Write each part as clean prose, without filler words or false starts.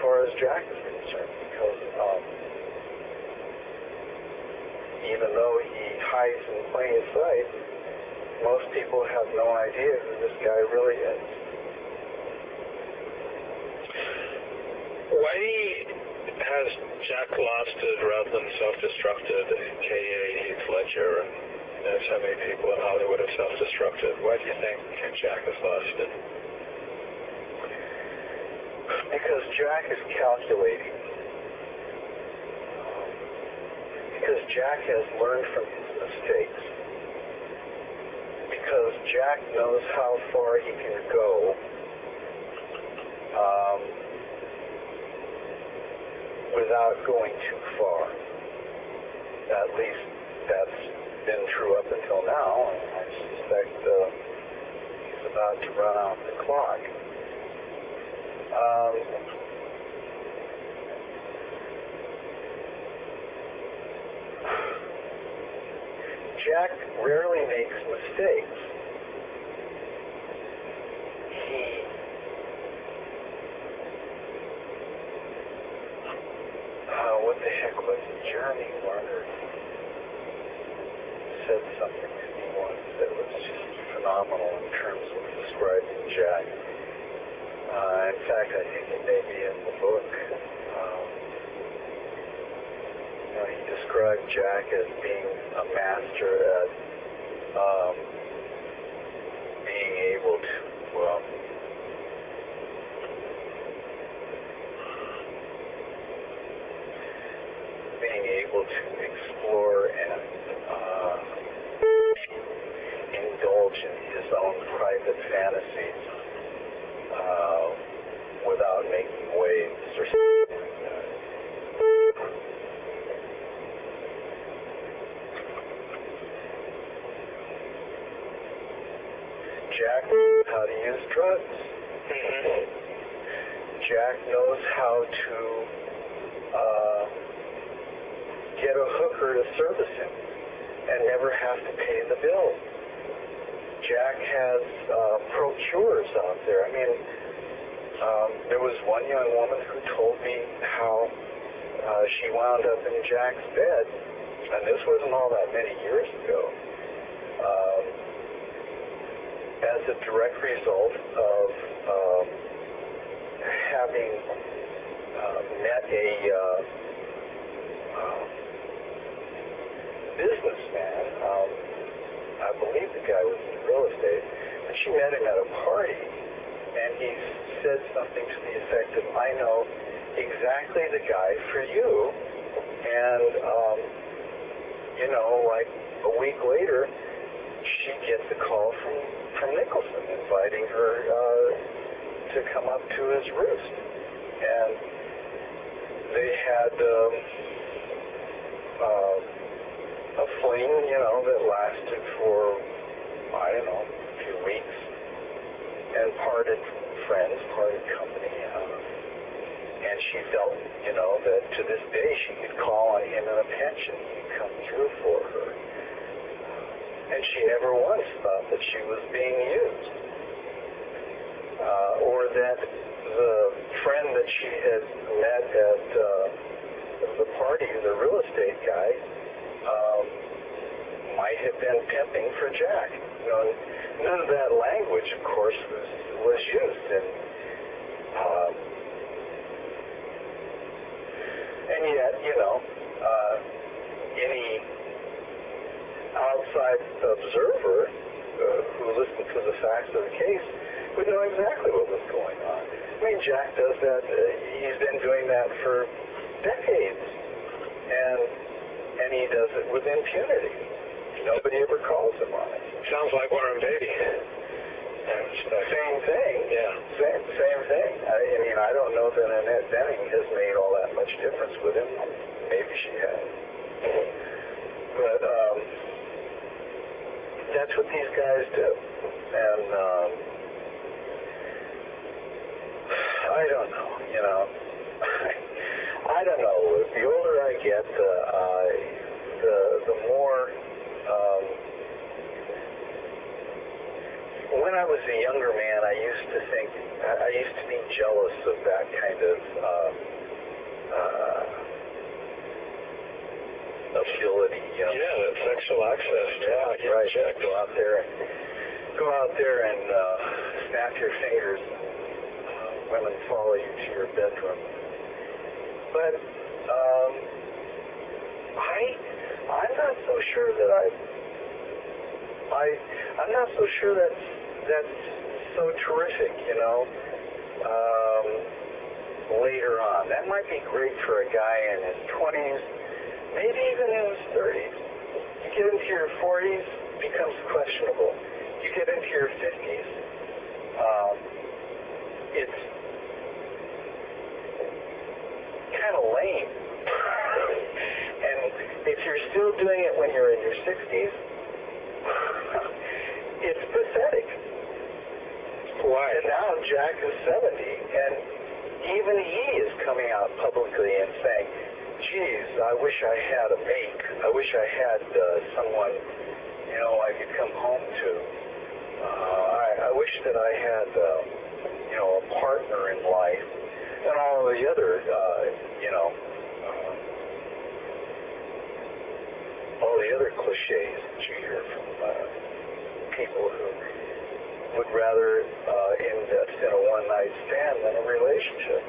far as Jack is concerned, because even though he hides in plain sight, most people have no idea who this guy really is. Why has Jack lasted rather than self-destructed, k.a. Heath Ledger, and there's so many people in Hollywood have self-destructed? Why do you think Jack has lasted? Because Jack is calculating. Because Jack has learned from his mistakes. Because Jack knows how far he can go without going too far. At least that's been true up until now, and I suspect he's about to run out the clock. Jack rarely makes mistakes. What the heck was it? Jeremy Warner said something to me once that was just phenomenal in terms of describing Jack. In fact, I think it may be in the book. He described Jack as being a master at being able to explore and indulge in his own private fantasies without making waves or something like that. Jack knows how to use drugs. Jack knows how to get a hooker to service him and never have to pay the bill. Jack has procurers out there. I mean, there was one young woman who told me how she wound up in Jack's bed, and this wasn't all that many years ago, as a direct result of having met a businessman. I believe the guy was in real estate, and she met him at a party, and he said something to the effect of, "I know exactly the guy for you," and like a week later, she gets a call from Nicholson inviting her to come up to his roost, and they had a fling, that lasted for, I don't know, a few weeks, and parted friends, parted company, and she felt, that to this day she could call on him in a pinch and he'd come through for her. And she never once thought that she was being used, or that the friend that she had met at the party, the real estate guy, might have been pimping for Jack. None of that language, of course, was used, and yet, any outside observer who listened to the facts of the case would know exactly what was going on. I mean, Jack does that. He's been doing that for decades, and he does it with impunity. Nobody ever calls him on it. Sounds like Warren Beatty. Same thing. Yeah. Same thing. I mean, I don't know that Annette Bening has made all that much difference with him. Maybe she has. But that's what these guys do. And I don't know, I don't know. The older I get, the more when I was a younger man, I used to be jealous of that kind of ability. You know? Yeah, that sexual access. Yeah, right. Checks. Go out there and snap your fingers. Women follow you to your bedroom. But I'm not so sure that I'm not so sure that's so terrific, you know. Later on, that might be great for a guy in his 20s, maybe even in his 30s. You get into your 40s, it becomes questionable. You get into your 50s, it's kind of lame. And if you're still doing it when you're in your 60s, it's pathetic. Why? And now Jack is 70, and even he is coming out publicly and saying, geez, I wish I had a mate. I wish I had someone, you know, I could come home to. I wish that I had, you know, a partner in life. And all the other, you know, all the other cliches that you hear from people who would rather invest in a one-night stand than a relationship.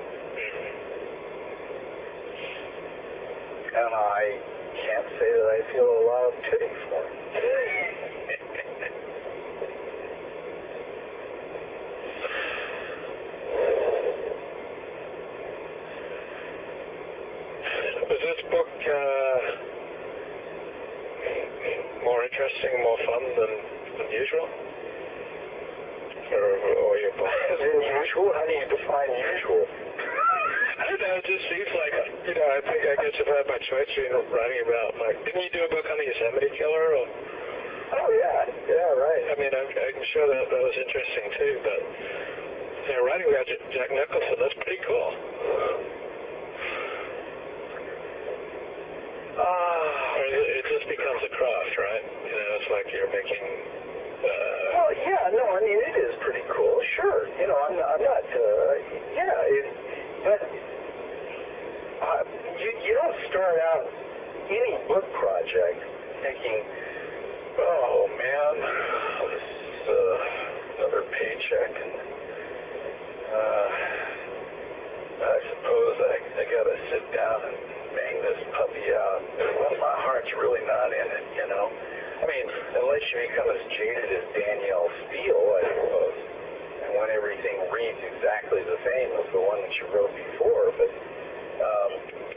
And I can't say that I feel a lot of pity for him. Was this book more interesting, more fun than usual? Or your book? Unusual? How do you define usual? I don't know, it just seems like, you know, I think I guess if I had my choice between writing about, like, didn't you do a book on the Yosemite Killer? Or, Oh, yeah, right. I mean, I'm sure that was interesting too, but, you know, writing about Jack Nicholson, that's pretty cool. Or it just becomes a craft, right? You know, it's like you're making... Well, yeah, no, I mean, it is pretty cool, sure. You know, I'm not, but you don't start out any book project thinking, oh, man, this is another paycheck, and I suppose I got to sit down and bang this puppy out. Well, my heart's really not in it, you know. I mean, unless you become as jaded as Danielle Steele, I suppose, and when everything reads exactly the same as the one that you wrote before. But,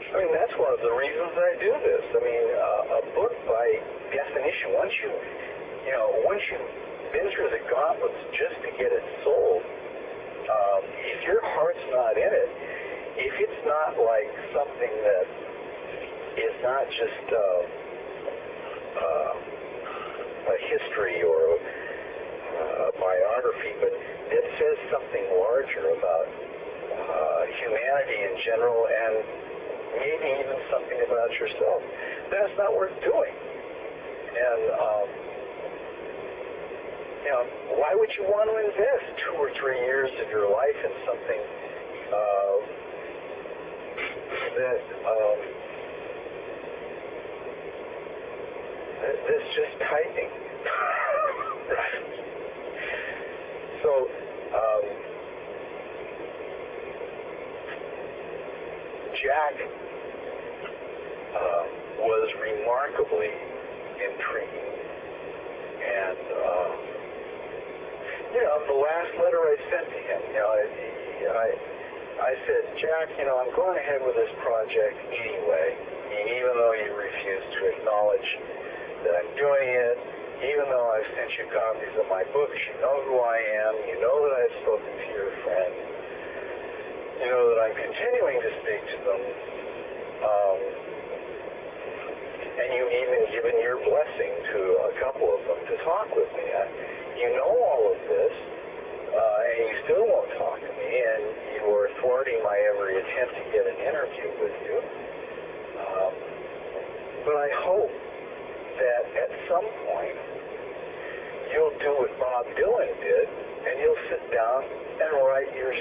I mean, that's one of the reasons I do this. I mean, a book by definition, once you've been through the gauntlets just to get it sold, if your heart's not in it, if it's not like something that is not just a history or a biography, but it says something larger about humanity in general and maybe even something about yourself, then it's not worth doing. And, you know, why would you want to invest 2 or 3 years of your life in something that's just typing? So, Jack was remarkably intriguing, and you know, the last letter I sent to him, you know, I said, Jack, you know, I'm going ahead with this project anyway, even though you refuse to acknowledge that I'm doing it, even though I've sent you copies of my books, you know who I am, you know that I've spoken to your friend, you know that I'm continuing to speak to them, and you've even given your blessing to a couple of them to talk with me. You know all of this, and you still won't talk to me, and you are thwarting my every attempt to get an interview with you. But I hope that at some point you'll do what Bob Dylan did, and you'll sit down and write your